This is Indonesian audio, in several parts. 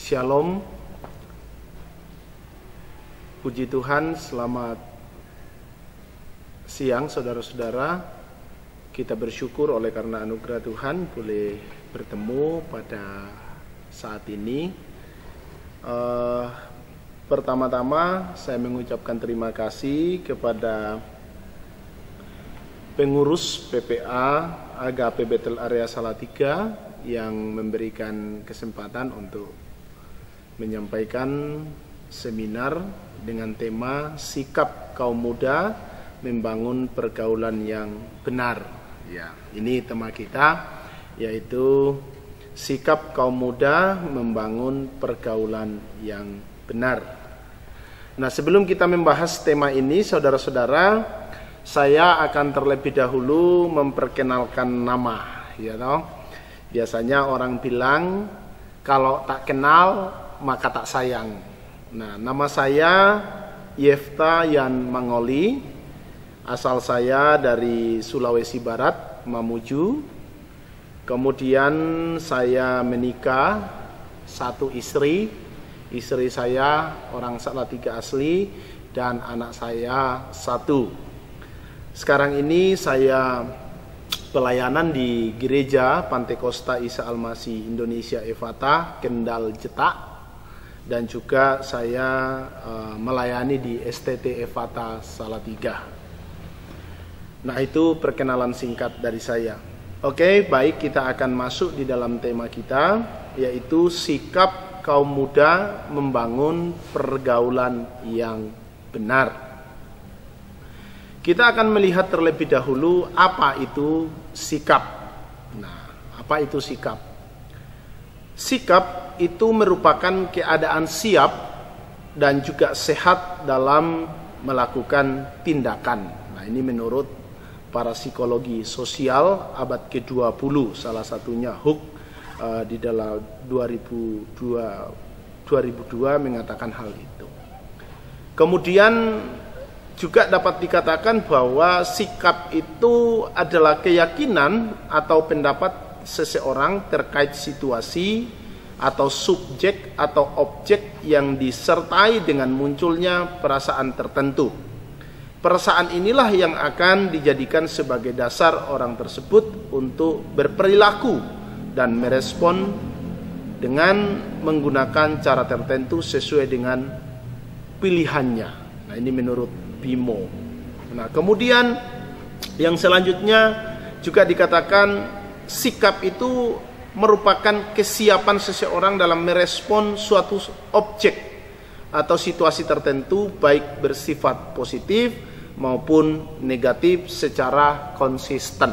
Shalom. Puji Tuhan, selamat siang saudara-saudara. Kita bersyukur oleh karena anugerah Tuhan boleh bertemu pada saat ini. Pertama-tama saya mengucapkan terima kasih kepada pengurus PPA Agape Bethel Area Salatiga yang memberikan kesempatan untuk menyampaikan seminar dengan tema Sikap Kaum Muda Membangun Pergaulan yang Benar. Ya, ini tema kita, yaitu Sikap Kaum Muda Membangun Pergaulan yang Benar. Nah, sebelum kita membahas tema ini, saudara-saudara, saya akan terlebih dahulu memperkenalkan nama, ya toh. Biasanya orang bilang kalau tak kenal maka tak sayang. Nah, nama saya Yefta Yan Mangoli. Asal saya dari Sulawesi Barat, Mamuju. Kemudian saya menikah, satu istri. Istri saya orang Salatiga asli dan anak saya satu. Sekarang ini saya pelayanan di Gereja Pantekosta Isa Al-Masih Indonesia Efata, Kendal Jetak, dan juga saya melayani di STT Efata Salatiga. Nah, itu perkenalan singkat dari saya. Oke, baik, kita akan masuk di dalam tema kita, yaitu sikap kaum muda membangun pergaulan yang benar. Kita akan melihat terlebih dahulu apa itu sikap. Nah, apa itu sikap? Sikap itu merupakan keadaan siap dan juga sehat dalam melakukan tindakan. Nah, ini menurut para psikologi sosial abad ke-20, salah satunya Hook di dalam 2002 mengatakan hal itu. Kemudian juga dapat dikatakan bahwa sikap itu adalah keyakinan atau pendapat seseorang terkait situasi atau subjek atau objek yang disertai dengan munculnya perasaan tertentu. Perasaan inilah yang akan dijadikan sebagai dasar orang tersebut untuk berperilaku dan merespon dengan menggunakan cara tertentu sesuai dengan pilihannya. Nah, ini menurut Bimo. Nah, kemudian yang selanjutnya juga dikatakan sikap itu merupakan kesiapan seseorang dalam merespon suatu objek atau situasi tertentu, baik bersifat positif maupun negatif secara konsisten.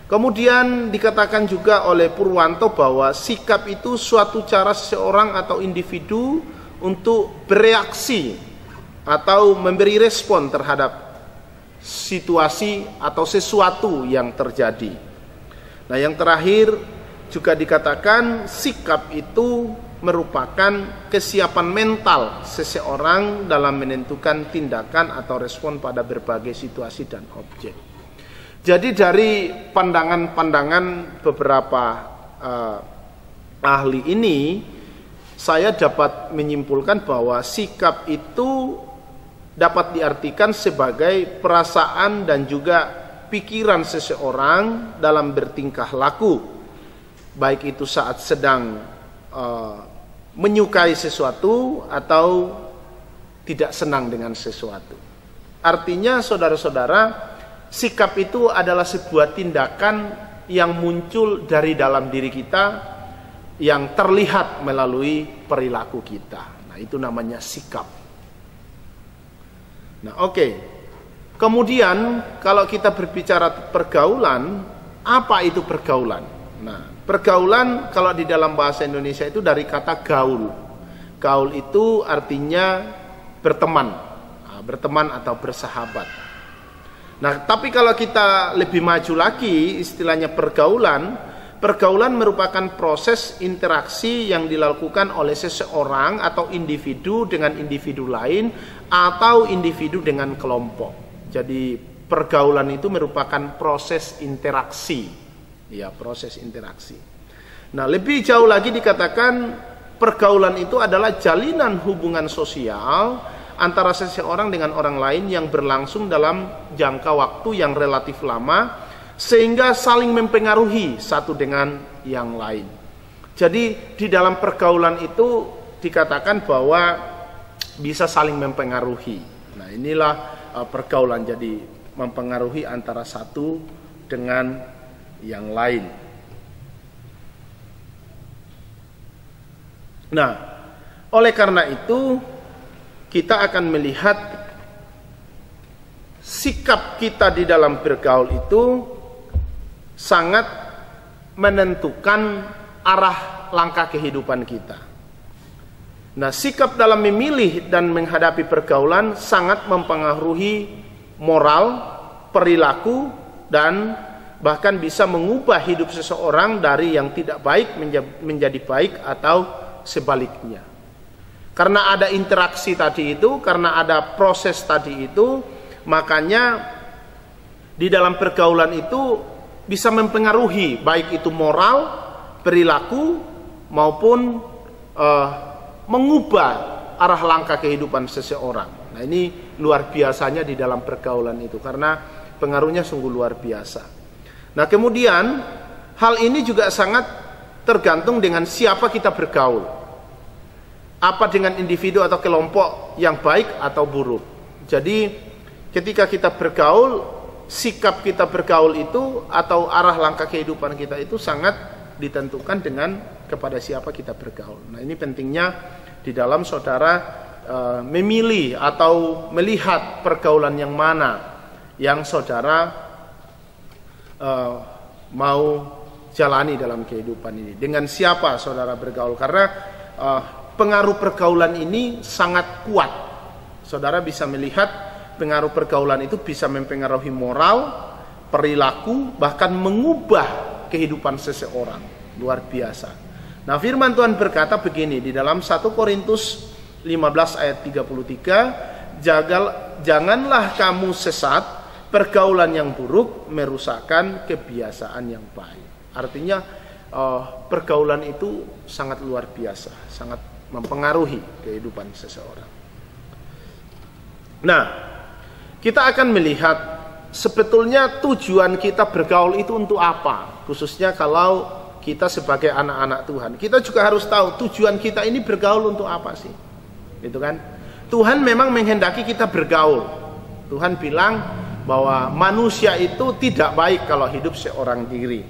Kemudian dikatakan juga oleh Purwanto bahwa sikap itu suatu cara seseorang atau individu untuk bereaksi atau memberi respon terhadap situasi atau sesuatu yang terjadi. Nah, yang terakhir juga dikatakan sikap itu merupakan kesiapan mental seseorang dalam menentukan tindakan atau respon pada berbagai situasi dan objek. Jadi dari pandangan-pandangan beberapa ahli ini, saya dapat menyimpulkan bahwa sikap itu dapat diartikan sebagai perasaan dan juga pikiran seseorang dalam bertingkah laku, baik itu saat sedang menyukai sesuatu atau tidak senang dengan sesuatu. Artinya, saudara-saudara, sikap itu adalah sebuah tindakan yang muncul dari dalam diri kita, yang terlihat melalui perilaku kita. Nah, itu namanya sikap. Nah, oke. Kemudian kalau kita berbicara pergaulan, apa itu pergaulan? Nah, pergaulan kalau di dalam bahasa Indonesia itu dari kata gaul. Gaul itu artinya berteman. Nah, berteman atau bersahabat. Nah, tapi kalau kita lebih maju lagi, istilahnya pergaulan merupakan proses interaksi yang dilakukan oleh seseorang atau individu dengan individu lain atau individu dengan kelompok. Jadi pergaulan itu merupakan proses interaksi. Ya, proses interaksi. Nah, lebih jauh lagi dikatakan pergaulan itu adalah jalinan hubungan sosial antara seseorang dengan orang lain yang berlangsung dalam jangka waktu yang relatif lama sehingga saling mempengaruhi satu dengan yang lain. Jadi di dalam pergaulan itu dikatakan bahwa bisa saling mempengaruhi. Nah, inilah pergaulan, jadi mempengaruhi antara satu dengan yang lain. Nah, oleh karena itu kita akan melihat sikap kita di dalam bergaul itu sangat menentukan arah langkah kehidupan kita. Nah, sikap dalam memilih dan menghadapi pergaulan sangat mempengaruhi moral, perilaku, dan bahkan bisa mengubah hidup seseorang dari yang tidak baik menjadi baik atau sebaliknya. Karena ada interaksi tadi itu, karena ada proses tadi itu, makanya di dalam pergaulan itu bisa mempengaruhi baik itu moral, perilaku, maupun mengubah arah langkah kehidupan seseorang. Nah, ini luar biasanya di dalam pergaulan itu, karena pengaruhnya sungguh luar biasa. Nah, kemudian hal ini juga sangat tergantung dengan siapa kita bergaul. Apa dengan individu atau kelompok yang baik atau buruk. Jadi ketika kita bergaul, sikap kita bergaul itu atau arah langkah kehidupan kita itu sangat ditentukan dengan kepada siapa kita bergaul. Nah, ini pentingnya di dalam saudara memilih atau melihat pergaulan yang mana yang saudara mau jalani dalam kehidupan ini. Dengan siapa saudara bergaul, karena pengaruh pergaulan ini sangat kuat. Saudara bisa melihat pengaruh pergaulan itu bisa mempengaruhi moral, perilaku, bahkan mengubah kehidupan seseorang. Luar biasa. Nah, firman Tuhan berkata begini di dalam 1 Korintus 15 ayat 33, janganlah kamu sesat, pergaulan yang buruk merusakkan kebiasaan yang baik. Artinya pergaulan itu sangat luar biasa, sangat mempengaruhi kehidupan seseorang. Nah, kita akan melihat sebetulnya tujuan kita bergaul itu untuk apa. Khususnya kalau kita sebagai anak-anak Tuhan, kita juga harus tahu tujuan kita ini bergaul untuk apa sih, gitu kan? Tuhan memang menghendaki kita bergaul. Tuhan bilang bahwa manusia itu tidak baik kalau hidup seorang diri.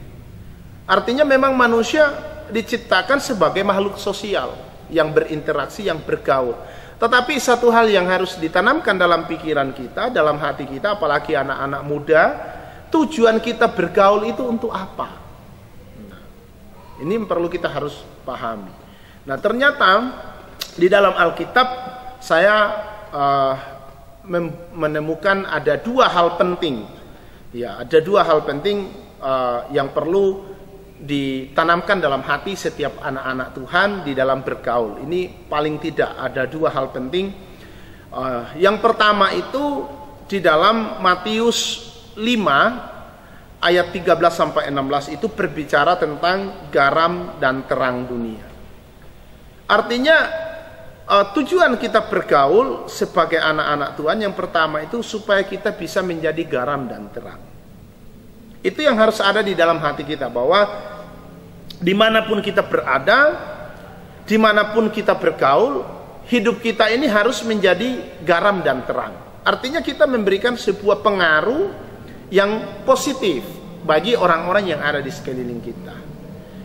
Artinya memang manusia diciptakan sebagai makhluk sosial yang berinteraksi, yang bergaul. Tetapi satu hal yang harus ditanamkan dalam pikiran kita, dalam hati kita, apalagi anak-anak muda, tujuan kita bergaul itu untuk apa? Nah, ini perlu kita harus pahami. Nah, ternyata di dalam Alkitab saya menemukan ada dua hal penting. Ya, ada dua hal penting yang perlu ditanamkan dalam hati setiap anak-anak Tuhan di dalam bergaul. Ini paling tidak ada dua hal penting. Yang pertama itu di dalam Matius 5 ayat 13 sampai 16 itu berbicara tentang garam dan terang dunia. Artinya tujuan kita bergaul sebagai anak-anak Tuhan yang pertama itu supaya kita bisa menjadi garam dan terang. Itu yang harus ada di dalam hati kita, bahwa dimanapun kita berada, dimanapun kita bergaul, hidup kita ini harus menjadi garam dan terang. Artinya kita memberikan sebuah pengaruh yang positif bagi orang-orang yang ada di sekeliling kita.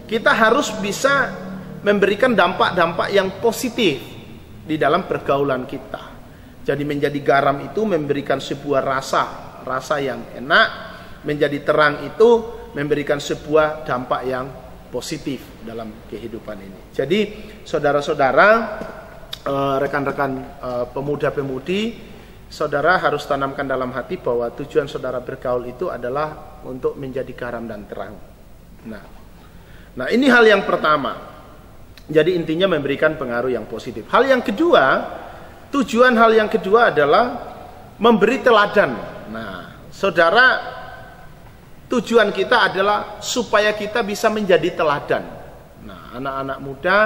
Kita harus bisa memberikan dampak-dampak yang positif di dalam pergaulan kita. Jadi menjadi garam itu memberikan sebuah rasa yang enak, menjadi terang itu memberikan sebuah dampak yang positif dalam kehidupan ini. Jadi saudara-saudara, rekan-rekan pemuda-pemudi, saudara harus tanamkan dalam hati bahwa tujuan saudara bergaul itu adalah untuk menjadi garam dan terang. Nah, ini hal yang pertama. Jadi intinya memberikan pengaruh yang positif. Hal yang kedua, tujuan hal yang kedua adalah memberi teladan. Nah, saudara, tujuan kita adalah supaya kita bisa menjadi teladan. Nah, anak-anak muda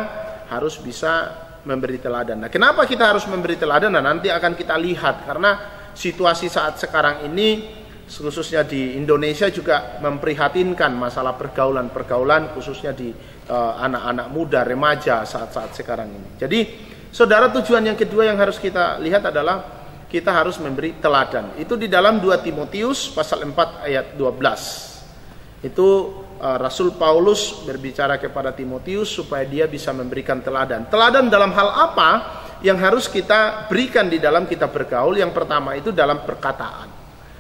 harus bisa memberi teladan. Nah, kenapa kita harus memberi teladan? Nah, nanti akan kita lihat, karena situasi saat sekarang ini khususnya di Indonesia juga memprihatinkan masalah pergaulan-pergaulan khususnya di anak-anak muda, remaja saat-saat sekarang ini. Jadi, saudara, tujuan yang kedua yang harus kita lihat adalah kita harus memberi teladan. Itu di dalam 2 Timotius pasal 4 ayat 12. Itu Rasul Paulus berbicara kepada Timotius supaya dia bisa memberikan teladan. Teladan dalam hal apa yang harus kita berikan di dalam kita bergaul? Yang pertama itu dalam perkataan.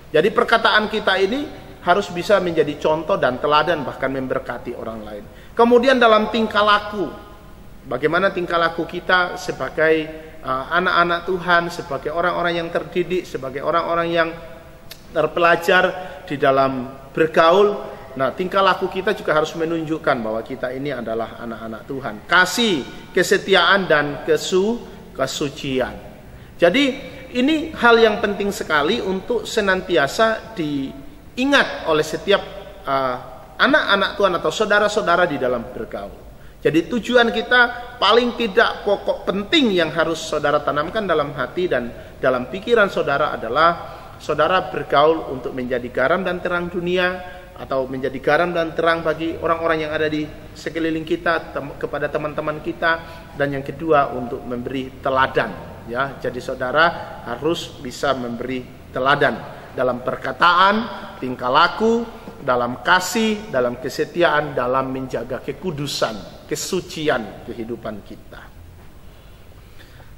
Jadi perkataan kita ini harus bisa menjadi contoh dan teladan, bahkan memberkati orang lain. Kemudian dalam tingkah laku, bagaimana tingkah laku kita sebagai anak-anak Tuhan, sebagai orang-orang yang terdidik, sebagai orang-orang yang terpelajar di dalam bergaul. Nah, tingkah laku kita juga harus menunjukkan bahwa kita ini adalah anak-anak Tuhan. Kasih, kesetiaan, dan kesucian. Jadi, ini hal yang penting sekali untuk senantiasa diingat oleh setiap anak-anak Tuhan atau saudara-saudara di dalam bergaul. Jadi tujuan kita paling tidak pokok penting yang harus saudara tanamkan dalam hati dan dalam pikiran saudara adalah saudara bergaul untuk menjadi garam dan terang dunia, atau menjadi garam dan terang bagi orang-orang yang ada di sekeliling kita, kepada teman-teman kita, dan yang kedua untuk memberi teladan, ya. Jadi saudara harus bisa memberi teladan dalam perkataan, tingkah laku, dalam kasih, dalam kesetiaan, dalam menjaga kekudusan, kesucian kehidupan kita.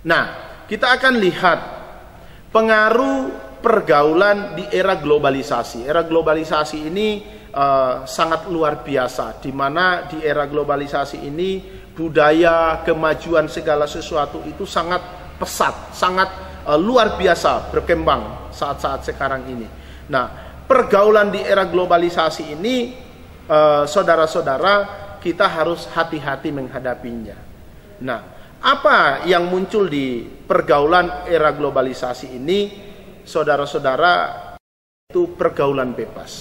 Nah, kita akan lihat pengaruh pergaulan di era globalisasi. Era globalisasi ini sangat luar biasa, di mana di era globalisasi ini budaya, kemajuan segala sesuatu itu sangat pesat, sangat luar biasa berkembang saat-saat sekarang ini. Nah, pergaulan di era globalisasi ini, saudara-saudara, kita harus hati-hati menghadapinya. Nah, apa yang muncul di pergaulan era globalisasi ini? Saudara-saudara, itu pergaulan bebas.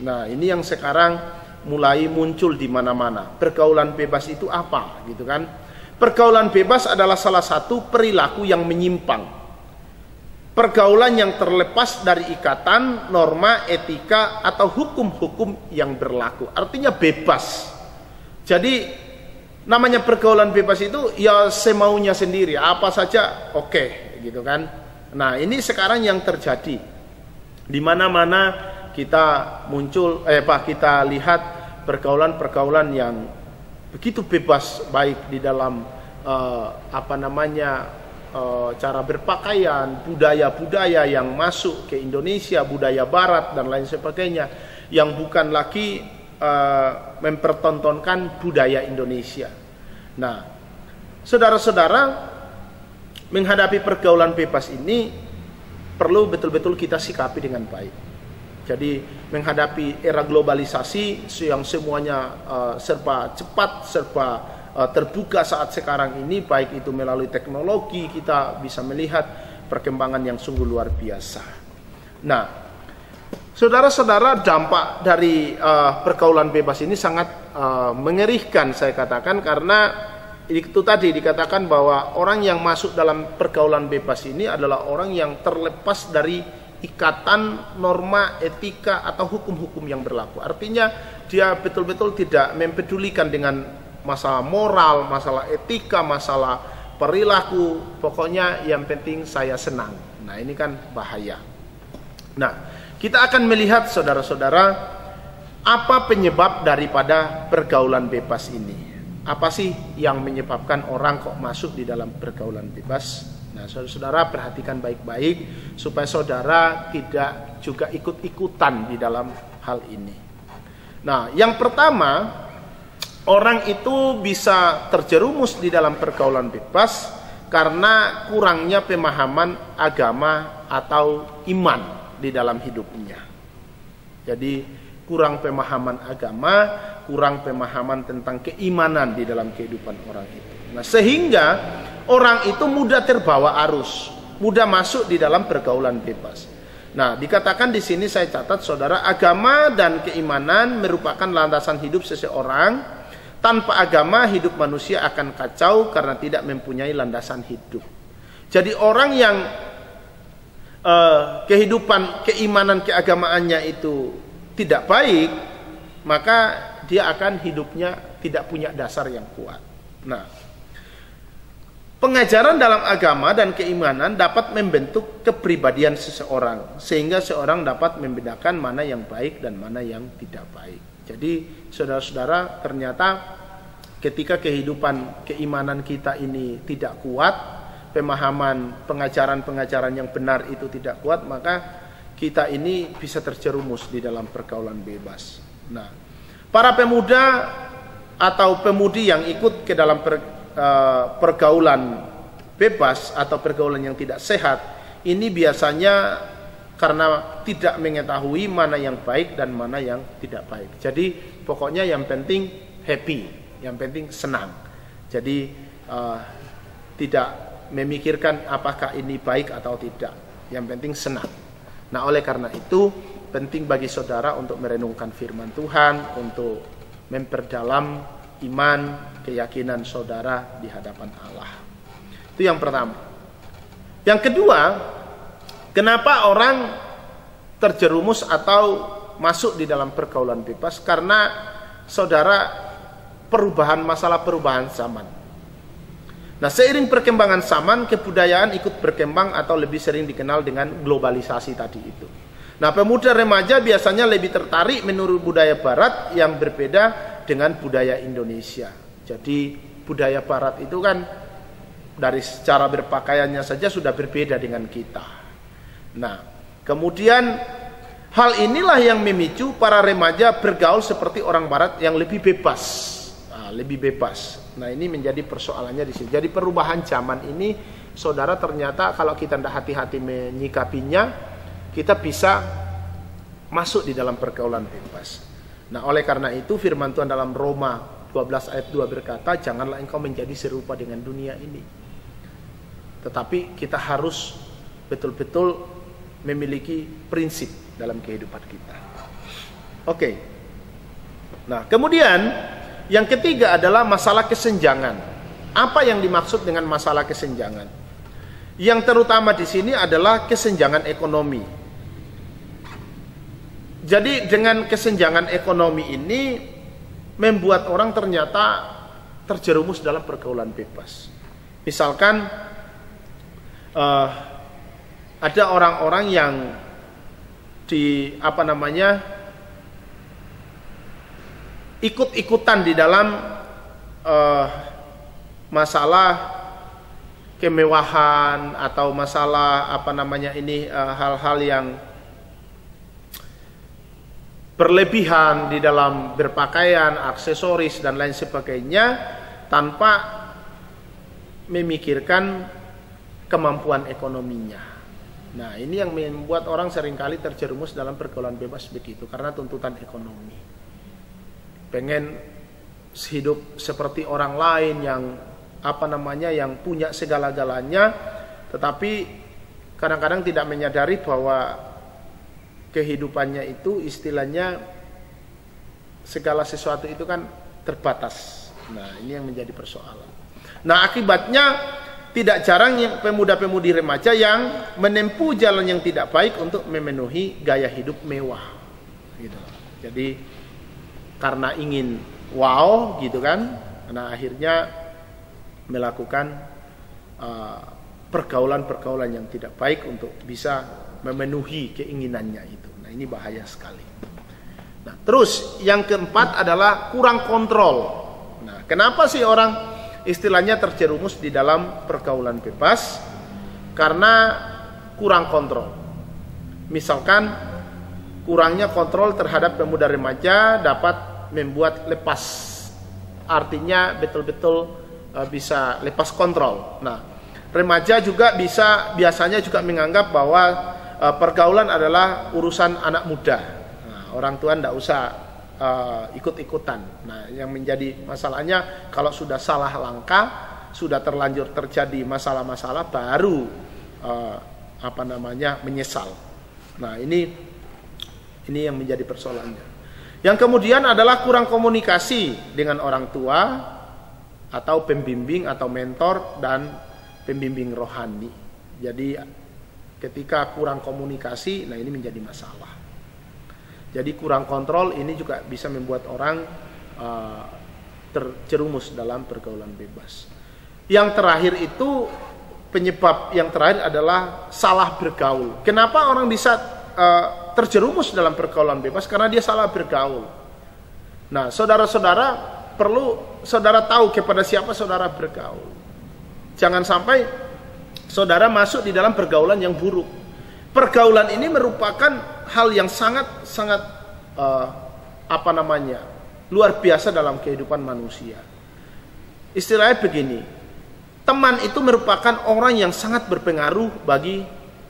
Nah, ini yang sekarang mulai muncul di mana-mana. Pergaulan bebas itu apa, gitu kan? Pergaulan bebas adalah salah satu perilaku yang menyimpang. Pergaulan yang terlepas dari ikatan, norma, etika, atau hukum-hukum yang berlaku. Artinya bebas. Jadi, namanya pergaulan bebas itu ya semaunya sendiri, apa saja oke, gitu kan? Nah, ini sekarang yang terjadi di mana-mana kita kita lihat pergaulan-pergaulan yang begitu bebas, baik di dalam cara berpakaian, budaya-budaya yang masuk ke Indonesia, budaya Barat dan lain sebagainya, yang bukan lagi mempertontonkan budaya Indonesia. Nah, saudara-saudara, menghadapi pergaulan bebas ini perlu betul-betul kita sikapi dengan baik. Jadi menghadapi era globalisasi yang semuanya serba cepat, serba terbuka saat sekarang ini, baik itu melalui teknologi, kita bisa melihat perkembangan yang sungguh luar biasa. Nah, saudara-saudara, dampak dari pergaulan bebas ini sangat mengerikan, saya katakan, karena itu tadi dikatakan bahwa orang yang masuk dalam pergaulan bebas ini adalah orang yang terlepas dari ikatan, norma, etika, atau hukum-hukum yang berlaku. Artinya dia betul-betul tidak mempedulikan dengan masalah moral, masalah etika, masalah perilaku. Pokoknya yang penting saya senang. Nah, ini kan bahaya. Nah, kita akan melihat, saudara-saudara, apa penyebab daripada pergaulan bebas ini. Apa sih yang menyebabkan orang kok masuk di dalam pergaulan bebas? Nah, saudara-saudara perhatikan baik-baik supaya saudara tidak juga ikut-ikutan di dalam hal ini. Nah, yang pertama, orang itu bisa terjerumus di dalam pergaulan bebas karena kurangnya pemahaman agama atau iman di dalam hidupnya. Jadi kurang pemahaman agama, kurang pemahaman tentang keimanan di dalam kehidupan orang itu. Nah, sehingga orang itu mudah terbawa arus, mudah masuk di dalam pergaulan bebas. Nah, dikatakan di sini saya catat, saudara, agama dan keimanan merupakan landasan hidup seseorang, Tanpa agama, hidup manusia akan kacau karena tidak mempunyai landasan hidup. Jadi orang yang kehidupan, keimanan, keagamaannya itu tidak baik, maka dia akan hidupnya tidak punya dasar yang kuat. Nah, pengajaran dalam agama dan keimanan dapat membentuk kepribadian seseorang, sehingga seorang dapat membedakan mana yang baik dan mana yang tidak baik. Jadi saudara-saudara, ternyata ketika kehidupan keimanan kita ini tidak kuat, pemahaman pengajaran-pengajaran yang benar itu tidak kuat, maka kita ini bisa terjerumus di dalam pergaulan bebas. Nah, para pemuda atau pemudi yang ikut ke dalam pergaulan bebas atau pergaulan yang tidak sehat, ini biasanya karena tidak mengetahui mana yang baik dan mana yang tidak baik. Jadi pokoknya yang penting happy, yang penting senang. Jadi tidak memikirkan apakah ini baik atau tidak, yang penting senang. Nah, oleh karena itu penting bagi saudara untuk merenungkan firman Tuhan, untuk memperdalam iman, keyakinan saudara di hadapan Allah. Itu yang pertama. Yang kedua, kenapa orang terjerumus atau masuk di dalam pergaulan bebas? Karena saudara, masalah perubahan zaman. Nah, seiring perkembangan zaman, kebudayaan ikut berkembang atau lebih sering dikenal dengan globalisasi tadi itu. Nah, pemuda remaja biasanya lebih tertarik menurut budaya barat yang berbeda dengan budaya Indonesia. Jadi budaya barat itu kan dari cara berpakaiannya saja sudah berbeda dengan kita. Nah, kemudian hal inilah yang memicu para remaja bergaul seperti orang barat yang lebih bebas. Lebih bebas. Nah, ini menjadi persoalannya di sini. Jadi perubahan zaman ini, saudara, ternyata kalau kita tidak hati-hati menyikapinya, kita bisa masuk di dalam pergaulan bebas. Nah, oleh karena itu firman Tuhan dalam Roma 12 ayat 2 berkata, janganlah engkau menjadi serupa dengan dunia ini. Tetapi kita harus betul-betul memiliki prinsip dalam kehidupan kita. Oke. Nah, kemudian yang ketiga adalah masalah kesenjangan. Apa yang dimaksud dengan masalah kesenjangan? Yang terutama di sini adalah kesenjangan ekonomi. Jadi dengan kesenjangan ekonomi ini membuat orang ternyata terjerumus dalam pergaulan bebas. Misalkan ada orang-orang yang ikut-ikutan di dalam masalah kemewahan atau masalah hal-hal yang berlebihan di dalam berpakaian, aksesoris dan lain sebagainya tanpa memikirkan kemampuan ekonominya. Nah, ini yang membuat orang seringkali terjerumus dalam pergaulan bebas begitu karena tuntutan ekonomi. Pengen hidup seperti orang lain yang yang punya segala-galanya, tetapi kadang-kadang tidak menyadari bahwa kehidupannya itu istilahnya segala sesuatu itu kan terbatas. Nah, ini yang menjadi persoalan. Nah, akibatnya tidak jarang pemuda-pemudi remaja yang menempuh jalan yang tidak baik untuk memenuhi gaya hidup mewah. Gitu. Jadi karena ingin wow gitu kan, nah akhirnya melakukan pergaulan-pergaulan yang tidak baik untuk bisa memenuhi keinginannya itu. Nah, ini bahaya sekali. Nah, terus yang keempat adalah kurang kontrol. Nah, kenapa sih orang istilahnya terjerumus di dalam pergaulan bebas? Karena kurang kontrol. Misalkan kurangnya kontrol terhadap pemuda remaja dapat membuat lepas. Artinya betul-betul bisa lepas kontrol. Nah, remaja juga biasanya juga menganggap bahwa pergaulan adalah urusan anak muda. Nah, orang tua tidak usah ikut-ikutan. Nah, yang menjadi masalahnya kalau sudah salah langkah, sudah terlanjur terjadi masalah-masalah, baru menyesal. Nah, ini yang menjadi persoalannya. Yang kemudian adalah kurang komunikasi dengan orang tua atau pembimbing atau mentor dan pembimbing rohani. Jadi ketika kurang komunikasi, nah ini menjadi masalah. Jadi kurang kontrol ini juga bisa membuat orang terjerumus dalam pergaulan bebas. Yang terakhir itu, penyebab yang terakhir adalah salah bergaul. Kenapa orang bisa terjerumus dalam pergaulan bebas? Karena dia salah bergaul. Nah, saudara-saudara perlu saudara tahu kepada siapa saudara bergaul. Jangan sampai saudara masuk di dalam pergaulan yang buruk. Pergaulan ini merupakan hal yang sangat luar biasa dalam kehidupan manusia. Istilahnya begini, teman itu merupakan orang yang sangat berpengaruh bagi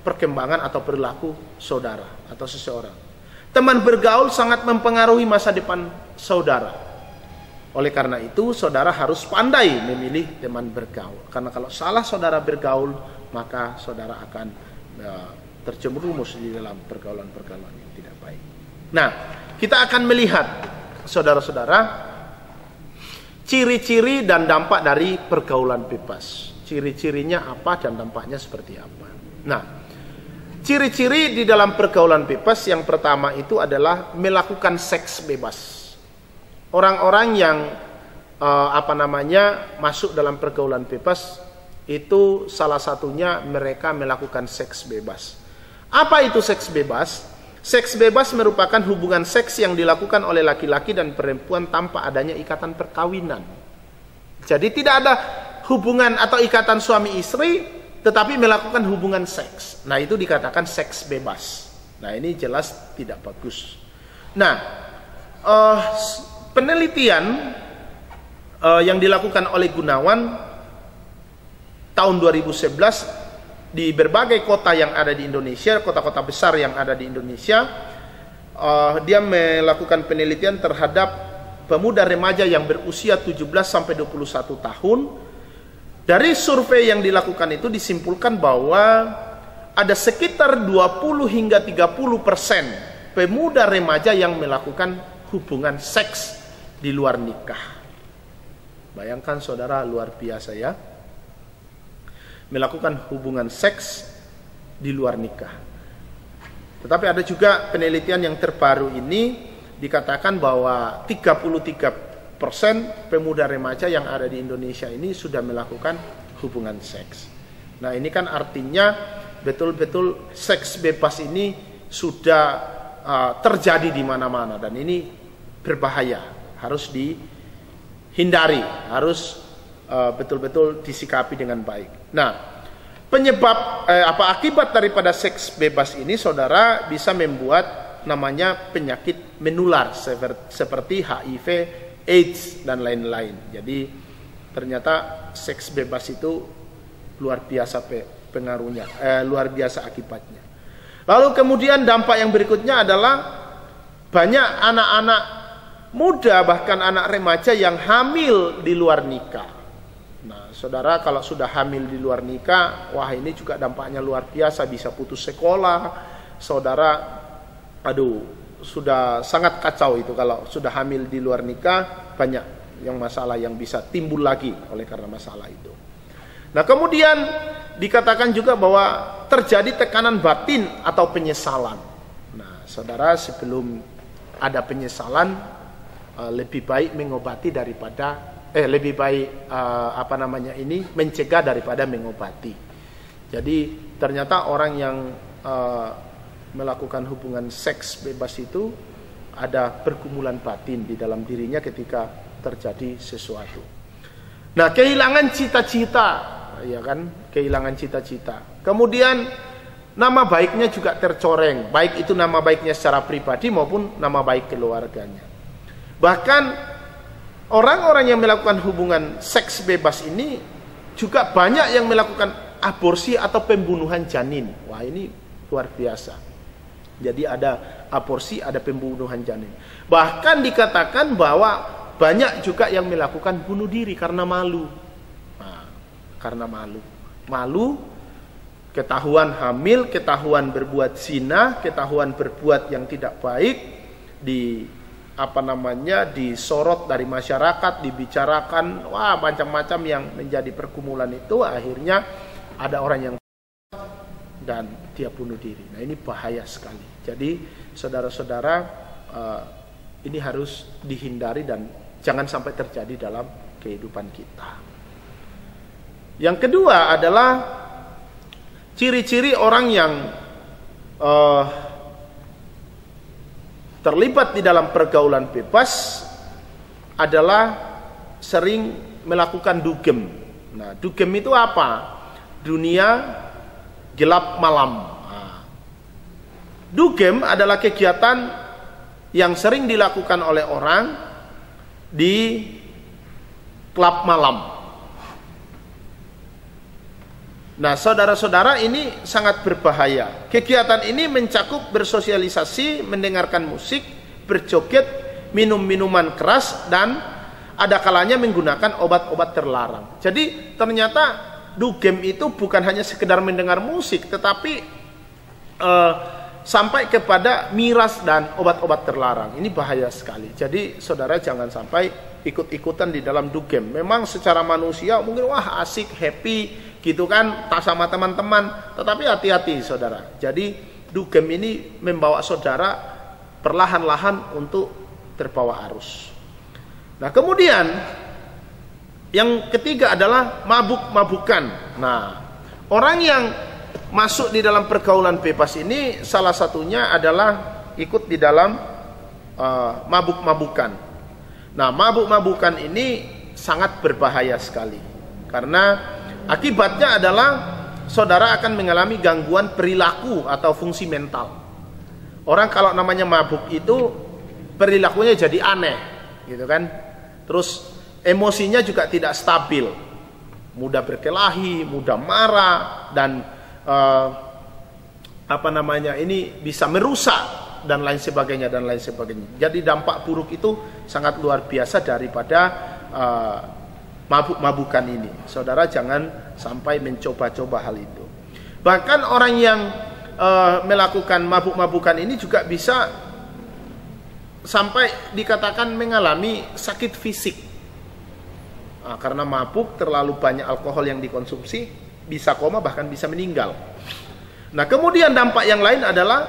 perkembangan atau perilaku saudara atau seseorang. Teman bergaul sangat mempengaruhi masa depan saudara. Oleh karena itu, saudara harus pandai memilih teman bergaul. Karena kalau salah saudara bergaul, maka saudara akan terjerumus di dalam pergaulan-pergaulan yang tidak baik. Nah, kita akan melihat, saudara-saudara, ciri-ciri dan dampak dari pergaulan bebas. Ciri-cirinya apa dan dampaknya seperti apa. Nah, ciri-ciri di dalam pergaulan bebas yang pertama itu adalah melakukan seks bebas. Orang-orang yang masuk dalam pergaulan bebas itu salah satunya mereka melakukan seks bebas. Apa itu seks bebas? Seks bebas merupakan hubungan seks yang dilakukan oleh laki-laki dan perempuan tanpa adanya ikatan perkawinan. Jadi tidak ada hubungan atau ikatan suami istri, tetapi melakukan hubungan seks. Nah, itu dikatakan seks bebas. Nah, ini jelas tidak bagus. Nah, penelitian yang dilakukan oleh Gunawan tahun 2011 di berbagai kota yang ada di Indonesia, kota-kota besar yang ada di Indonesia, dia melakukan penelitian terhadap pemuda remaja yang berusia 17 sampai 21 tahun. Dari survei yang dilakukan itu disimpulkan bahwa ada sekitar 20 hingga 30% pemuda remaja yang melakukan hubungan seks di luar nikah. Bayangkan saudara, luar biasa ya. Melakukan hubungan seks di luar nikah. Tetapi ada juga penelitian yang terbaru ini dikatakan bahwa 33% pemuda remaja yang ada di Indonesia ini sudah melakukan hubungan seks. Nah, ini kan artinya betul-betul seks bebas ini sudah terjadi di mana-mana dan ini berbahaya, harus dihindari, harus betul-betul disikapi dengan baik. Nah, penyebab akibat daripada seks bebas ini, saudara, bisa membuat namanya penyakit menular seperti HIV, AIDS dan lain-lain. Jadi ternyata seks bebas itu luar biasa pengaruhnya, luar biasa akibatnya. Lalu kemudian dampak yang berikutnya adalah banyak anak-anak muda bahkan anak remaja yang hamil di luar nikah. Nah, saudara, kalau sudah hamil di luar nikah, wah ini juga dampaknya luar biasa, bisa putus sekolah. Saudara, sudah sangat kacau itu kalau sudah hamil di luar nikah, banyak yang masalah yang bisa timbul lagi oleh karena masalah itu. Nah, kemudian dikatakan juga bahwa terjadi tekanan batin atau penyesalan. Nah, saudara, sebelum ada penyesalan, lebih baik mengobati daripada lebih baik mencegah daripada mengobati. Jadi ternyata orang yang melakukan hubungan seks bebas itu ada pergumulan batin di dalam dirinya ketika terjadi sesuatu. Nah, kehilangan cita-cita, ya kan? Kehilangan cita-cita. Kemudian nama baiknya juga tercoreng, baik itu nama baiknya secara pribadi maupun nama baik keluarganya. Bahkan orang-orang yang melakukan hubungan seks bebas ini juga banyak yang melakukan aborsi atau pembunuhan janin. Wah, ini luar biasa. Jadi ada aborsi, ada pembunuhan janin. Bahkan dikatakan bahwa banyak juga yang melakukan bunuh diri karena malu. Nah, karena malu. Malu, ketahuan hamil, ketahuan berbuat zina, ketahuan berbuat yang tidak baik di disorot dari masyarakat, dibicarakan, wah macam-macam yang menjadi pergumulan itu, akhirnya ada orang yang dan dia bunuh diri. Nah, ini bahaya sekali. Jadi saudara-saudara, ini harus dihindari dan jangan sampai terjadi dalam kehidupan kita. Yang kedua adalah ciri-ciri orang yang terlibat di dalam pergaulan bebas adalah sering melakukan dugem. Nah, dugem itu apa? Dunia gelap malam. Nah, dugem adalah kegiatan yang sering dilakukan oleh orang di klub malam. Nah, saudara-saudara, ini sangat berbahaya. Kegiatan ini mencakup bersosialisasi, mendengarkan musik, berjoget, minum minuman keras, dan ada kalanya menggunakan obat-obat terlarang. Jadi ternyata dugem itu bukan hanya sekedar mendengar musik, tetapi sampai kepada miras dan obat-obat terlarang. Ini bahaya sekali. Jadi saudara jangan sampai ikut-ikutan di dalam dugem. Memang secara manusia mungkin wah asik, happy gitu kan, tak sama teman-teman, tetapi hati-hati saudara. Jadi dugem ini membawa saudara perlahan-lahan untuk terbawa arus. Nah, kemudian yang ketiga adalah mabuk-mabukan. Nah, orang yang masuk di dalam pergaulan bebas ini salah satunya adalah ikut di dalam mabuk-mabukan. Nah, mabuk-mabukan ini sangat berbahaya sekali, karena akibatnya adalah saudara akan mengalami gangguan perilaku atau fungsi mental. Orang kalau namanya mabuk itu perilakunya jadi aneh, gitu kan? Terus emosinya juga tidak stabil, mudah berkelahi, mudah marah, dan ini bisa merusak dan lain sebagainya dan lain sebagainya. Jadi dampak buruk itu sangat luar biasa daripada mabuk-mabukan ini. Saudara jangan sampai mencoba-coba hal itu. Bahkan orang yang melakukan mabuk-mabukan ini juga bisa sampai dikatakan mengalami sakit fisik. Nah, karena mabuk, terlalu banyak alkohol yang dikonsumsi, bisa koma, bahkan bisa meninggal. Nah, kemudian dampak yang lain adalah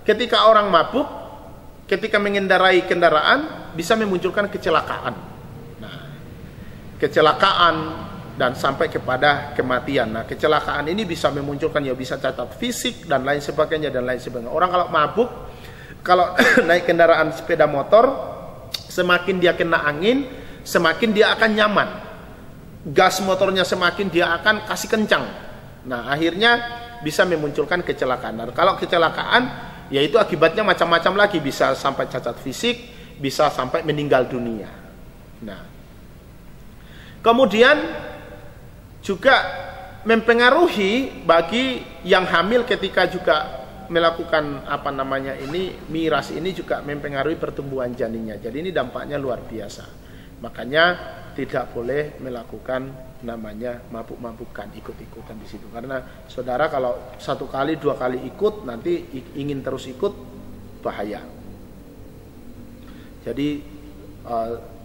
ketika orang mabuk, ketika mengendarai kendaraan, bisa memunculkan kecelakaan. Kecelakaan dan sampai kepada kematian. Nah, kecelakaan ini bisa memunculkan, ya bisa cacat fisik dan lain sebagainya dan lain sebagainya. Orang kalau mabuk, kalau naik kendaraan sepeda motor, semakin dia kena angin, semakin dia akan nyaman. Gas motornya semakin dia akan kasih kencang. Nah, akhirnya bisa memunculkan kecelakaan. Nah, kalau kecelakaan, yaitu akibatnya macam-macam lagi, bisa sampai cacat fisik, bisa sampai meninggal dunia. Nah, kemudian juga mempengaruhi bagi yang hamil ketika juga melakukan miras ini juga mempengaruhi pertumbuhan janinnya. Jadi ini dampaknya luar biasa. Makanya tidak boleh melakukan namanya mabuk-mabukan, ikut-ikutan di situ. Karena saudara kalau 1 kali 2 kali ikut, nanti ingin terus ikut, bahaya. Jadi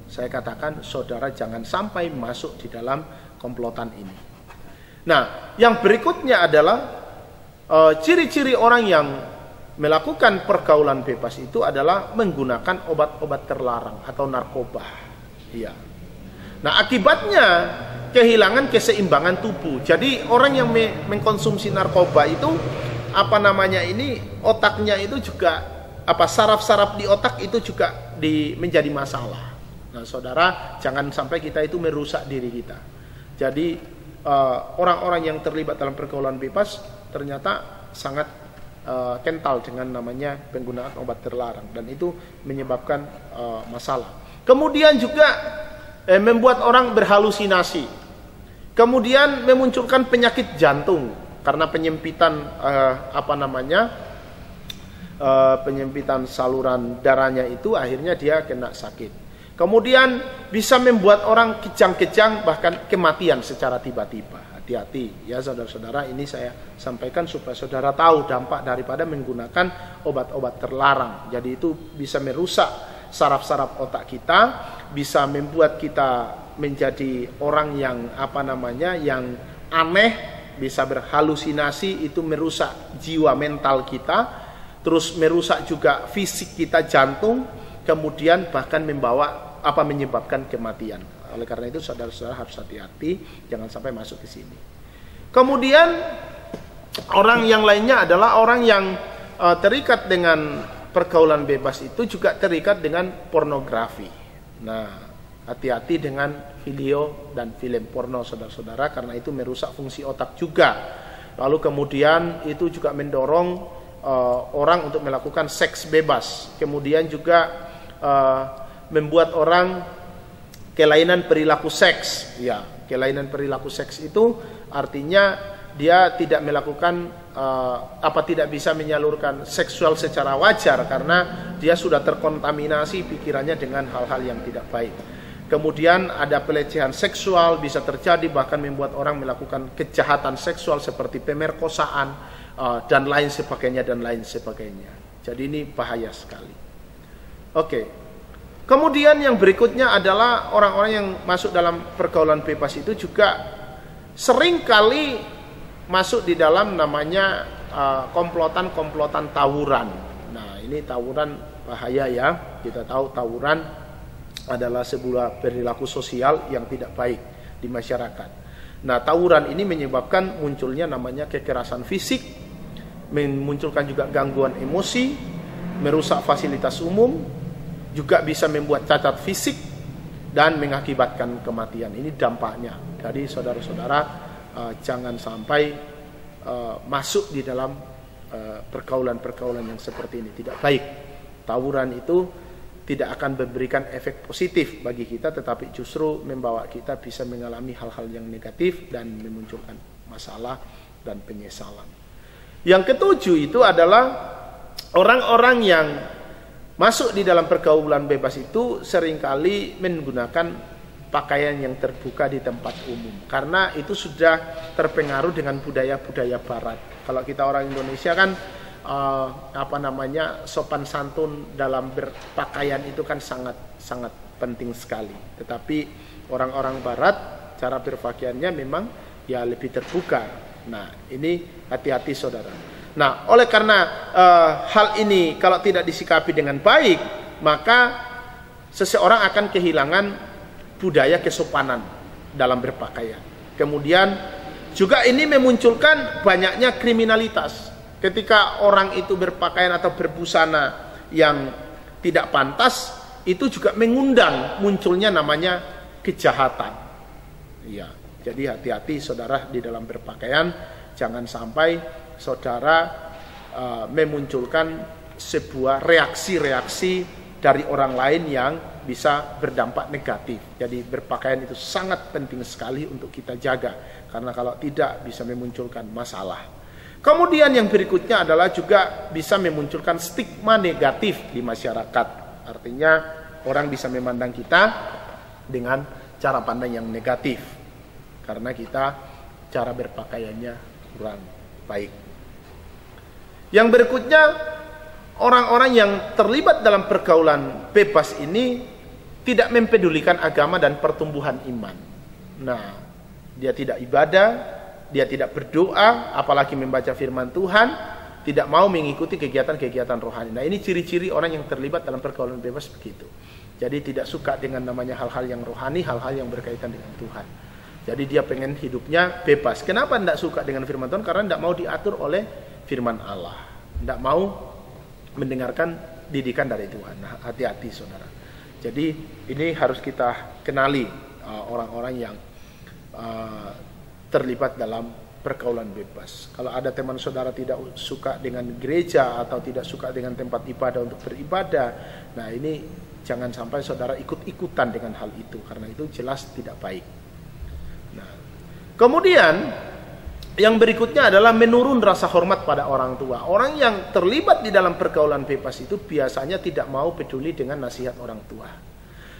saya katakan saudara jangan sampai masuk di dalam komplotan ini. Nah, yang berikutnya adalah ciri-ciri orang yang melakukan pergaulan bebas itu adalah menggunakan obat-obat terlarang atau narkoba. Iya. Nah, akibatnya kehilangan keseimbangan tubuh. Jadi orang yang mengkonsumsi narkoba itu otaknya itu juga saraf-saraf di otak itu juga menjadi masalah. Nah, saudara, jangan sampai kita itu merusak diri kita. Jadi orang-orang yang terlibat dalam pergaulan bebas ternyata sangat kental dengan namanya penggunaan obat terlarang, dan itu menyebabkan masalah. Kemudian juga membuat orang berhalusinasi. Kemudian memunculkan penyakit jantung karena penyempitan penyempitan saluran darahnya itu, akhirnya dia kena sakit. Kemudian bisa membuat orang kejang-kejang, bahkan kematian secara tiba-tiba. Hati-hati ya saudara-saudara, ini saya sampaikan supaya saudara tahu dampak daripada menggunakan obat-obat terlarang. Jadi itu bisa merusak saraf-saraf otak kita, bisa membuat kita menjadi orang yang yang aneh, bisa berhalusinasi, itu merusak jiwa mental kita, terus merusak juga fisik kita, jantung, kemudian bahkan menyebabkan kematian. Oleh karena itu saudara-saudara harus hati-hati, jangan sampai masuk ke sini. Kemudian orang yang lainnya adalah orang yang terikat dengan pergaulan bebas itu juga terikat dengan pornografi. Nah, hati-hati dengan video dan film porno saudara-saudara, karena itu merusak fungsi otak juga. Lalu kemudian itu juga mendorong orang untuk melakukan seks bebas. Kemudian juga membuat orang kelainan perilaku seks. Ya, kelainan perilaku seks itu artinya dia tidak melakukan tidak bisa menyalurkan seksual secara wajar karena dia sudah terkontaminasi pikirannya dengan hal-hal yang tidak baik. Kemudian ada pelecehan seksual bisa terjadi, bahkan membuat orang melakukan kejahatan seksual seperti pemerkosaan dan lain sebagainya. Jadi ini bahaya sekali. Oke. Kemudian yang berikutnya adalah orang-orang yang masuk dalam pergaulan bebas itu juga seringkali masuk di dalam namanya komplotan-komplotan tawuran. Nah, ini tawuran bahaya ya. Kita tahu tawuran adalah sebuah perilaku sosial yang tidak baik di masyarakat. Nah, tawuran ini menyebabkan munculnya namanya kekerasan fisik, memunculkan juga gangguan emosi, merusak fasilitas umum, juga bisa membuat cacat fisik dan mengakibatkan kematian. Ini dampaknya. Jadi saudara-saudara jangan sampai masuk di dalam pergaulan-pergaulan yang seperti ini, tidak baik. Tawuran itu tidak akan memberikan efek positif bagi kita, tetapi justru membawa kita bisa mengalami hal-hal yang negatif dan memunculkan masalah dan penyesalan. Yang ketujuh itu adalah orang-orang yang masuk di dalam pergaulan bebas itu seringkali menggunakan pakaian yang terbuka di tempat umum, karena itu sudah terpengaruh dengan budaya-budaya barat. Kalau kita orang Indonesia kan sopan santun dalam berpakaian itu kan sangat penting sekali. Tetapi orang-orang barat cara berpakaiannya memang ya lebih terbuka. Nah, ini hati-hati saudara. Nah, oleh karena hal ini kalau tidak disikapi dengan baik, maka seseorang akan kehilangan budaya kesopanan dalam berpakaian. Kemudian juga ini memunculkan banyaknya kriminalitas. Ketika orang itu berpakaian atau berbusana yang tidak pantas, itu juga mengundang munculnya namanya kejahatan. Ya, jadi hati-hati saudara di dalam berpakaian, jangan sampai saudara memunculkan sebuah reaksi-reaksi dari orang lain yang bisa berdampak negatif. Jadi berpakaian itu sangat penting sekali untuk kita jaga, karena kalau tidak bisa memunculkan masalah. Kemudian yang berikutnya adalah juga bisa memunculkan stigma negatif di masyarakat. Artinya orang bisa memandang kita dengan cara pandang yang negatif karena kita cara berpakaiannya kurang baik. Yang berikutnya, orang-orang yang terlibat dalam pergaulan bebas ini tidak mempedulikan agama dan pertumbuhan iman. Nah, dia tidak ibadah, dia tidak berdoa, apalagi membaca firman Tuhan, tidak mau mengikuti kegiatan-kegiatan rohani. Nah, ini ciri-ciri orang yang terlibat dalam pergaulan bebas begitu. Jadi tidak suka dengan namanya hal-hal yang rohani, hal-hal yang berkaitan dengan Tuhan. Jadi dia pengen hidupnya bebas. Kenapa tidak suka dengan firman Tuhan? Karena tidak mau diatur oleh firman Allah. Tidak mau mendengarkan didikan dari Tuhan. Nah, hati-hati saudara. Jadi ini harus kita kenali orang-orang yang terlibat dalam pergaulan bebas. Kalau ada teman saudara tidak suka dengan gereja atau tidak suka dengan tempat ibadah untuk beribadah, nah ini jangan sampai saudara ikut-ikutan dengan hal itu, karena itu jelas tidak baik. Nah, kemudian yang berikutnya adalah menurun rasa hormat pada orang tua. Orang yang terlibat di dalam pergaulan bebas itu biasanya tidak mau peduli dengan nasihat orang tua,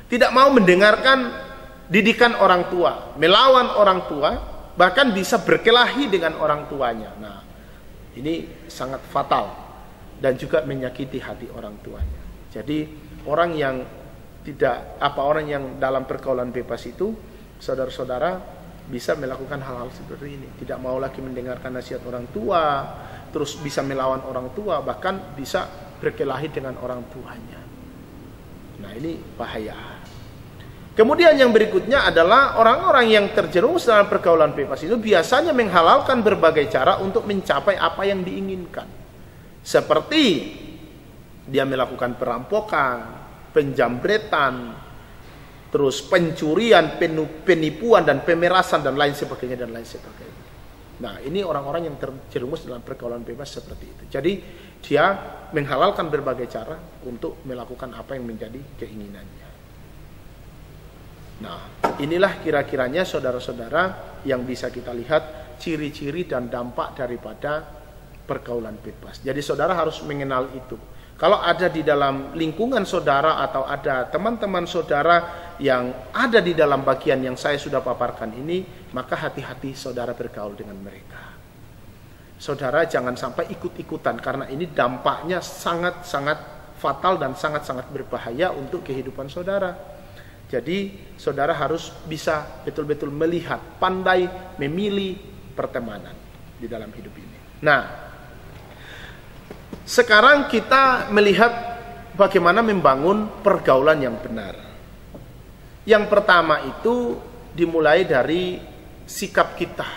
tidak mau mendengarkan didikan orang tua, melawan orang tua, bahkan bisa berkelahi dengan orang tuanya. Nah, ini sangat fatal dan juga menyakiti hati orang tuanya. Jadi orang yang orang yang dalam pergaulan bebas itu, saudara-saudara, bisa melakukan hal-hal seperti ini. Tidak mau lagi mendengarkan nasihat orang tua, terus bisa melawan orang tua, bahkan bisa berkelahi dengan orang tuanya. Nah, ini bahaya. Kemudian yang berikutnya adalah orang-orang yang terjerumus dalam pergaulan bebas itu biasanya menghalalkan berbagai cara untuk mencapai apa yang diinginkan. Seperti dia melakukan perampokan, penjambretan, terus pencurian, penipuan dan pemerasan dan lain sebagainya. Nah, ini orang-orang yang terjerumus dalam pergaulan bebas seperti itu. Jadi dia menghalalkan berbagai cara untuk melakukan apa yang menjadi keinginannya. Nah, inilah kira-kiranya saudara-saudara yang bisa kita lihat ciri-ciri dan dampak daripada pergaulan bebas. Jadi saudara harus mengenal itu. Kalau ada di dalam lingkungan saudara atau ada teman-teman saudara yang ada di dalam bagian yang saya sudah paparkan ini, maka hati-hati saudara bergaul dengan mereka. Saudara jangan sampai ikut-ikutan, karena ini dampaknya sangat-sangat fatal dan sangat-sangat berbahaya untuk kehidupan saudara. Jadi saudara harus bisa betul-betul melihat, pandai memilih pertemanan di dalam hidup ini. Nah, sekarang kita melihat bagaimana membangun pergaulan yang benar. Yang pertama itu dimulai dari sikap kita,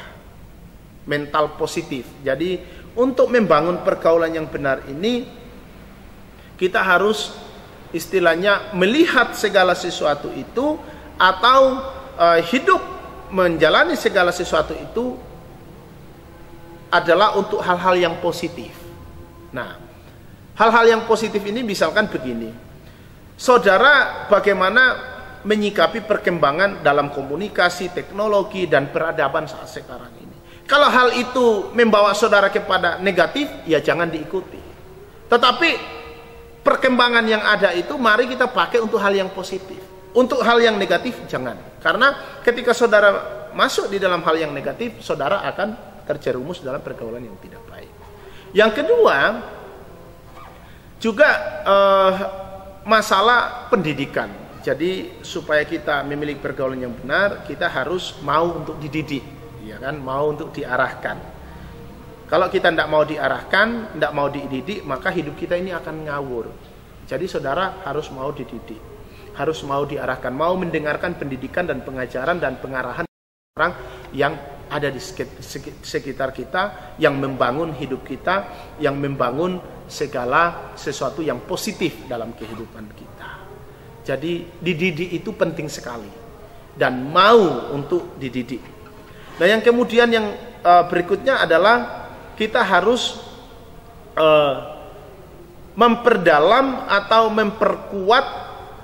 mental positif. Jadi untuk membangun pergaulan yang benar ini, kita harus istilahnya melihat segala sesuatu itu, atau hidup menjalani segala sesuatu itu adalah untuk hal-hal yang positif. Nah, hal-hal yang positif ini misalkan begini. Saudara bagaimana menyikapi perkembangan dalam komunikasi, teknologi, dan peradaban saat sekarang ini. Kalau hal itu membawa saudara kepada negatif, ya jangan diikuti. Tetapi perkembangan yang ada itu mari kita pakai untuk hal yang positif. Untuk hal yang negatif jangan. Karena ketika saudara masuk di dalam hal yang negatif, saudara akan terjerumus dalam pergaulan yang tidak baik. Yang kedua, juga masalah pendidikan. Jadi supaya kita memiliki pergaulan yang benar, kita harus mau untuk dididik, ya kan? Mau untuk diarahkan. Kalau kita tidak mau diarahkan, tidak mau dididik, maka hidup kita ini akan ngawur. Jadi saudara harus mau dididik, harus mau diarahkan, mau mendengarkan pendidikan dan pengajaran dan pengarahan orang yang ada di sekitar kita, yang membangun hidup kita, yang membangun segala sesuatu yang positif dalam kehidupan kita. Jadi dididik itu penting sekali, dan mau untuk dididik. Nah, yang kemudian yang berikutnya adalah kita harus memperdalam atau memperkuat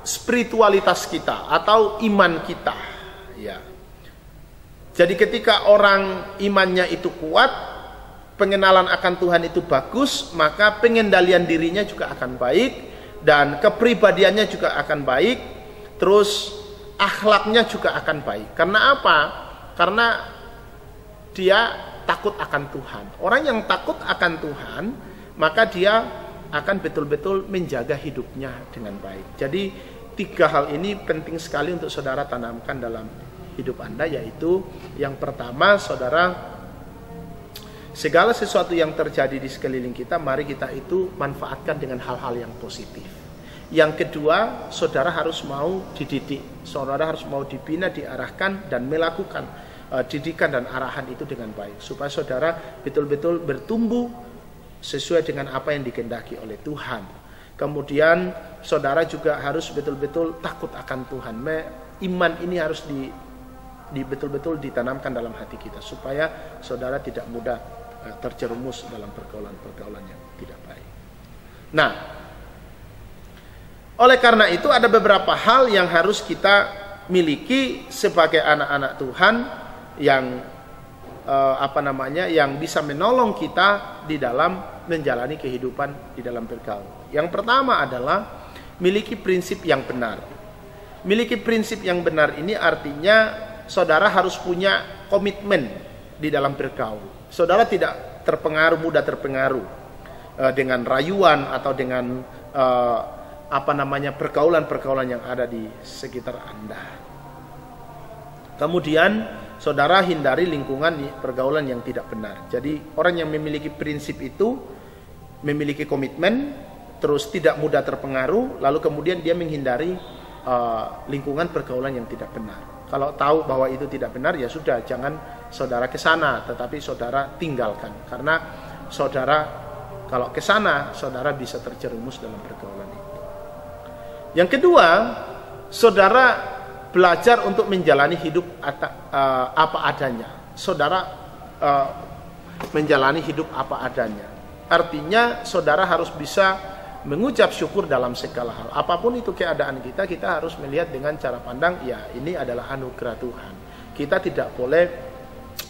spiritualitas kita atau iman kita, ya. Jadi ketika orang imannya itu kuat, pengenalan akan Tuhan itu bagus, maka pengendalian dirinya juga akan baik, dan kepribadiannya juga akan baik, terus akhlaknya juga akan baik. Karena apa? Karena dia takut akan Tuhan. Orang yang takut akan Tuhan, maka dia akan betul-betul menjaga hidupnya dengan baik. Jadi 3 hal ini penting sekali untuk saudara tanamkan dalam hidup Anda, yaitu yang pertama, saudara, segala sesuatu yang terjadi di sekeliling kita, mari kita itu manfaatkan dengan hal-hal yang positif. Yang kedua, saudara harus mau dididik, saudara harus mau dibina, diarahkan, dan melakukan didikan dan arahan itu dengan baik, supaya saudara betul-betul bertumbuh sesuai dengan apa yang dikehendaki oleh Tuhan. Kemudian saudara juga harus betul-betul takut akan Tuhan. Iman ini harus betul-betul ditanamkan dalam hati kita, supaya saudara tidak mudah terjerumus dalam pergaulan-pergaulan yang tidak baik. Nah, oleh karena itu ada beberapa hal yang harus kita miliki sebagai anak-anak Tuhan yang yang bisa menolong kita di dalam menjalani kehidupan di dalam pergaulan. Yang pertama adalah miliki prinsip yang benar. Miliki prinsip yang benar ini artinya saudara harus punya komitmen di dalam bergaul. Saudara tidak mudah terpengaruh dengan rayuan atau dengan pergaulan-pergaulan yang ada di sekitar Anda. Kemudian saudara hindari lingkungan pergaulan yang tidak benar. Jadi orang yang memiliki prinsip itu memiliki komitmen, terus tidak mudah terpengaruh, lalu kemudian dia menghindari lingkungan pergaulan yang tidak benar. Kalau tahu bahwa itu tidak benar, ya sudah, jangan saudara ke sana, tetapi saudara tinggalkan. Karena saudara kalau ke sana, saudara bisa terjerumus dalam pergaulan itu. Yang kedua, saudara belajar untuk menjalani hidup apa adanya. Saudara menjalani hidup apa adanya. Artinya saudara harus bisa mengucap syukur dalam segala hal. Apapun itu keadaan kita, kita harus melihat dengan cara pandang, ya ini adalah anugerah Tuhan. Kita tidak boleh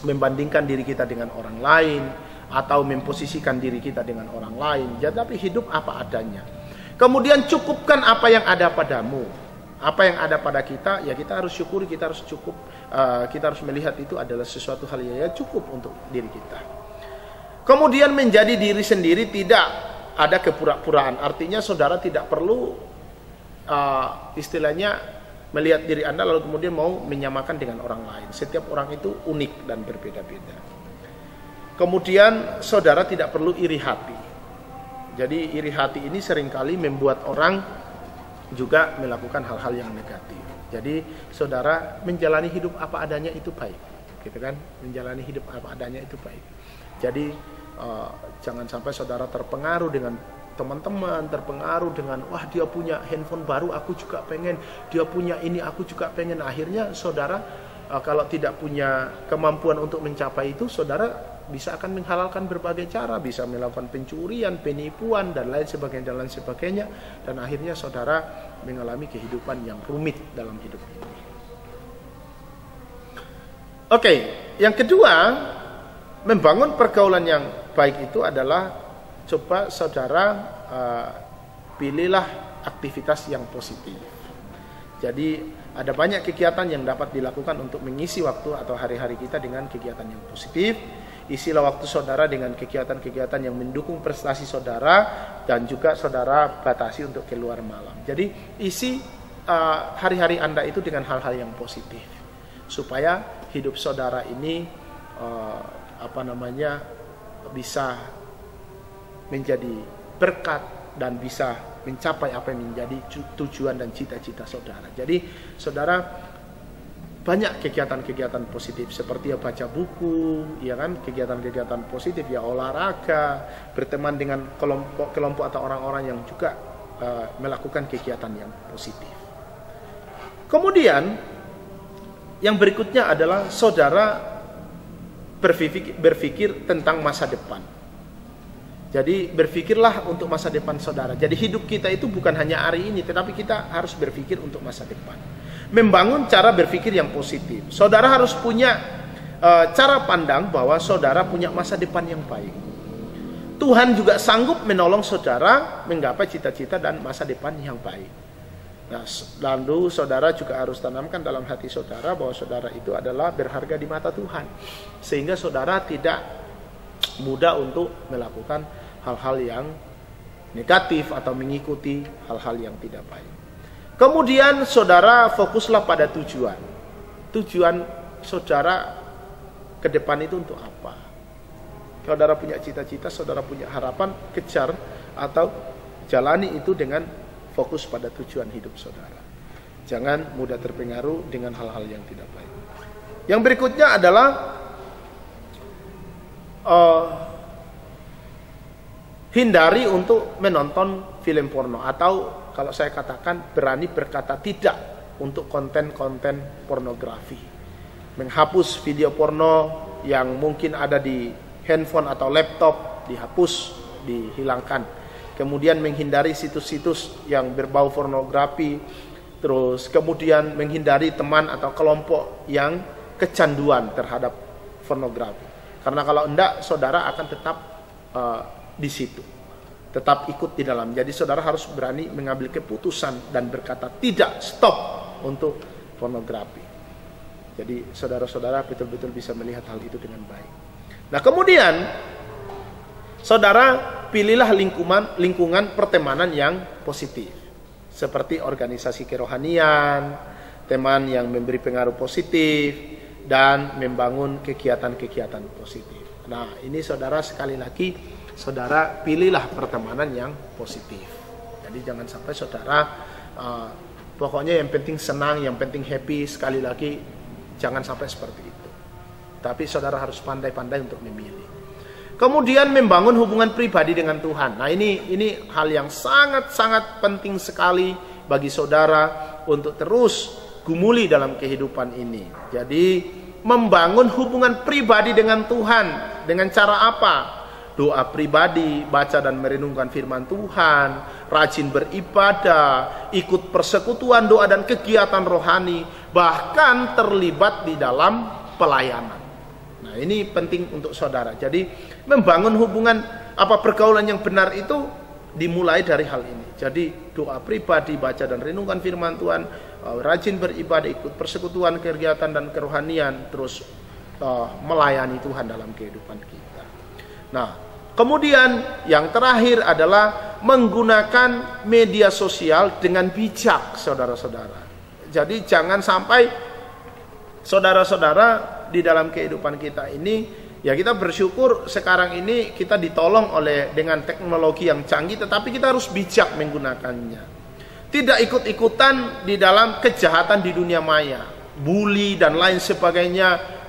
membandingkan diri kita dengan orang lain, atau memposisikan diri kita dengan orang lain. Tetapi hidup apa adanya. Kemudian cukupkan apa yang ada padamu. Apa yang ada pada kita, ya kita harus syukuri, kita harus cukup, kita harus melihat itu adalah sesuatu hal yang cukup untuk diri kita. Kemudian menjadi diri sendiri, tidak ada kepura-puraan. Artinya saudara tidak perlu istilahnya melihat diri Anda lalu kemudian mau menyamakan dengan orang lain. Setiap orang itu unik dan berbeda-beda. Kemudian saudara tidak perlu iri hati. Jadi iri hati ini seringkali membuat orang juga melakukan hal-hal yang negatif. Jadi saudara menjalani hidup apa adanya itu baik, gitu kan? Menjalani hidup apa adanya itu baik. Jadi jangan sampai saudara terpengaruh dengan teman-teman, terpengaruh dengan wah dia punya handphone baru, aku juga pengen, dia punya ini, aku juga pengen. Akhirnya saudara kalau tidak punya kemampuan untuk mencapai itu, saudara bisa akan menghalalkan berbagai cara, bisa melakukan pencurian, penipuan dan lain sebagainya, dan akhirnya saudara mengalami kehidupan yang rumit dalam hidup ini. Oke, yang kedua, membangun pergaulan yang baik itu adalah coba saudara pilihlah aktivitas yang positif. Jadi ada banyak kegiatan yang dapat dilakukan untuk mengisi waktu atau hari-hari kita dengan kegiatan yang positif. Isilah waktu saudara dengan kegiatan-kegiatan yang mendukung prestasi saudara, dan juga saudara batasi untuk keluar malam. Jadi isi hari-hari Anda itu dengan hal-hal yang positif, supaya hidup saudara ini bisa menjadi berkat dan bisa mencapai apa yang menjadi tujuan dan cita-cita saudara. Jadi saudara banyak kegiatan-kegiatan positif seperti ya baca buku, ya kan, kegiatan-kegiatan positif, ya olahraga, berteman dengan kelompok atau orang-orang yang juga melakukan kegiatan yang positif. Kemudian yang berikutnya adalah saudara berpikir tentang masa depan. Jadi berpikirlah untuk masa depan saudara. Jadi hidup kita itu bukan hanya hari ini, tetapi kita harus berpikir untuk masa depan. Membangun cara berpikir yang positif. Saudara harus punya cara pandang bahwa saudara punya masa depan yang baik. Tuhan juga sanggup menolong saudara menggapai cita-cita dan masa depan yang baik. Nah, lalu saudara juga harus tanamkan dalam hati saudara bahwa saudara itu adalah berharga di mata Tuhan, sehingga saudara tidak mudah untuk melakukan hal-hal yang negatif atau mengikuti hal-hal yang tidak baik. Kemudian saudara fokuslah pada tujuan. Tujuan saudara ke depan itu untuk apa? Saudara punya cita-cita, saudara punya harapan, kejar atau jalani itu dengan fokus pada tujuan hidup saudara. Jangan mudah terpengaruh dengan hal-hal yang tidak baik. Yang berikutnya adalah hindari untuk menonton film porno, atau kalau saya katakan berani berkata tidak untuk konten-konten pornografi. Menghapus video porno yang mungkin ada di handphone atau laptop, dihapus, dihilangkan. Kemudian menghindari situs-situs yang berbau pornografi. Terus kemudian menghindari teman atau kelompok yang kecanduan terhadap pornografi. Karena kalau enggak, saudara akan tetap di situ, tetap ikut di dalam. Jadi saudara harus berani mengambil keputusan dan berkata tidak, stop untuk pornografi. Jadi saudara-saudara betul-betul bisa melihat hal itu dengan baik. Nah kemudian saudara pilihlah lingkungan pertemanan yang positif. seperti organisasi kerohanian, teman yang memberi pengaruh positif, dan membangun kegiatan-kegiatan positif. Nah, ini saudara, sekali lagi saudara pilihlah pertemanan yang positif. Jadi jangan sampai saudara pokoknya yang penting senang, yang penting happy, sekali lagi jangan sampai seperti itu. Tapi saudara harus pandai-pandai untuk memilih. Kemudian membangun hubungan pribadi dengan Tuhan. Nah, ini hal yang sangat-sangat penting sekali bagi saudara untuk terus gumuli dalam kehidupan ini. Jadi membangun hubungan pribadi dengan Tuhan dengan cara apa? Doa pribadi, baca dan merenungkan firman Tuhan, rajin beribadah, ikut persekutuan doa dan kegiatan rohani, bahkan terlibat di dalam pelayanan. Nah, ini penting untuk saudara. Jadi membangun hubungan pergaulan yang benar itu dimulai dari hal ini. Jadi doa pribadi, baca dan renungkan firman Tuhan, rajin beribadah, ikut persekutuan kegiatan dan kerohanian, terus melayani Tuhan dalam kehidupan kita. Nah, kemudian yang terakhir adalah menggunakan media sosial dengan bijak, saudara-saudara. Jadi jangan sampai saudara-saudara di dalam kehidupan kita ini, ya kita bersyukur sekarang ini kita ditolong dengan teknologi yang canggih, tetapi kita harus bijak menggunakannya. Tidak ikut-ikutan di dalam kejahatan di dunia maya, bully dan lain sebagainya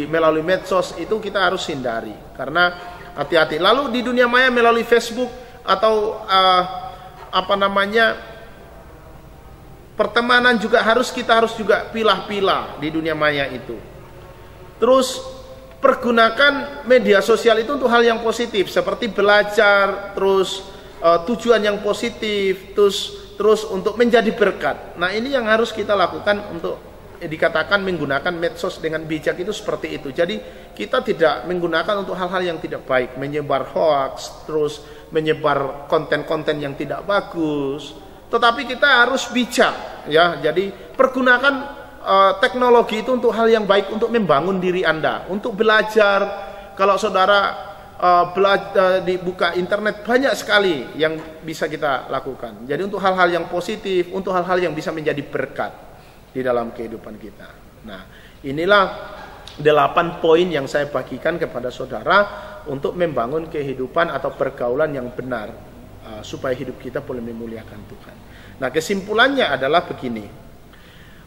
melalui medsos, itu kita harus hindari. Karena hati-hati. Lalu di dunia maya melalui Facebook atau pertemanan juga kita harus juga pilah-pilah di dunia maya itu. Terus pergunakan media sosial itu untuk hal yang positif, seperti belajar, terus tujuan yang positif, terus untuk menjadi berkat. Nah, ini yang harus kita lakukan untuk dikatakan menggunakan medsos dengan bijak itu seperti itu. Jadi kita tidak menggunakan untuk hal-hal yang tidak baik, menyebar hoax, terus menyebar konten-konten yang tidak bagus. Tetapi kita harus bijak, ya. Jadi pergunakan teknologi itu untuk hal yang baik, untuk membangun diri Anda, untuk belajar. Kalau saudara dibuka internet, banyak sekali yang bisa kita lakukan. Jadi untuk hal-hal yang positif, untuk hal-hal yang bisa menjadi berkat di dalam kehidupan kita. Nah, inilah 8 poin yang saya bagikan kepada saudara untuk membangun kehidupan atau pergaulan yang benar, supaya hidup kita boleh memuliakan Tuhan. Nah, kesimpulannya adalah begini.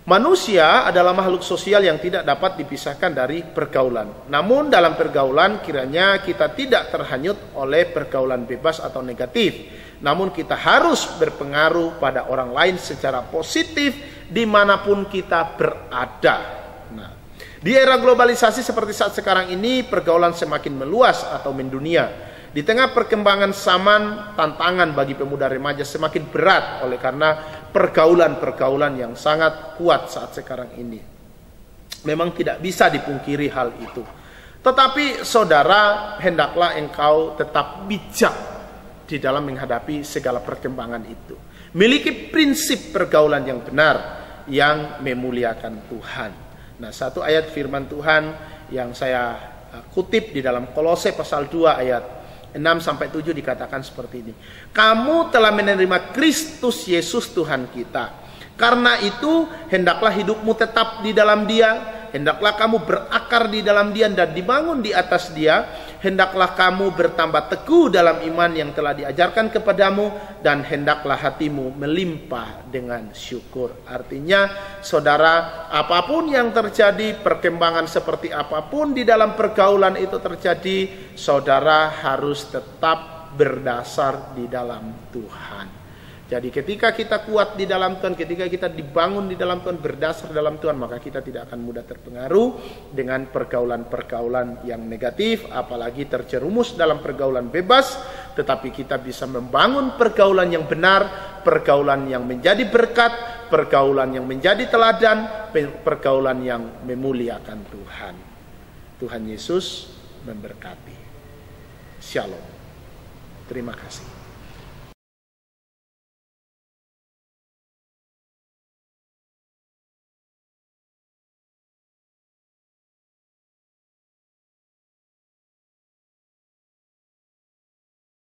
Manusia adalah makhluk sosial yang tidak dapat dipisahkan dari pergaulan. Namun dalam pergaulan kiranya kita tidak terhanyut oleh pergaulan bebas atau negatif. Namun kita harus berpengaruh pada orang lain secara positif dimanapun kita berada. Nah, di era globalisasi seperti saat sekarang ini, pergaulan semakin meluas atau mendunia. Di tengah perkembangan zaman, tantangan bagi pemuda remaja semakin berat oleh karena pergaulan-pergaulan yang sangat kuat saat sekarang ini. Memang tidak bisa dipungkiri hal itu. Tetapi saudara, hendaklah engkau tetap bijak di dalam menghadapi segala perkembangan itu. Miliki prinsip pergaulan yang benar yang memuliakan Tuhan. Nah, satu ayat firman Tuhan yang saya kutip di dalam Kolose pasal 2 ayat 6-7 dikatakan seperti ini. Kamu telah menerima Kristus Yesus Tuhan kita. Karena itu hendaklah hidupmu tetap di dalam Dia. Hendaklah kamu berakar di dalam Dia dan dibangun di atas Dia. Hendaklah kamu bertambah teguh dalam iman yang telah diajarkan kepadamu. Dan hendaklah hatimu melimpah dengan syukur. Artinya, saudara, apapun yang terjadi, perkembangan seperti apapun di dalam pergaulan itu terjadi, saudara harus tetap berdasar di dalam Tuhan. Jadi ketika kita kuat di dalam Tuhan, ketika kita dibangun di dalam Tuhan, berdasar dalam Tuhan, maka kita tidak akan mudah terpengaruh dengan pergaulan-pergaulan yang negatif, apalagi terjerumus dalam pergaulan bebas, tetapi kita bisa membangun pergaulan yang benar, pergaulan yang menjadi berkat, pergaulan yang menjadi teladan, pergaulan yang memuliakan Tuhan. Tuhan Yesus memberkati. Shalom. Terima kasih.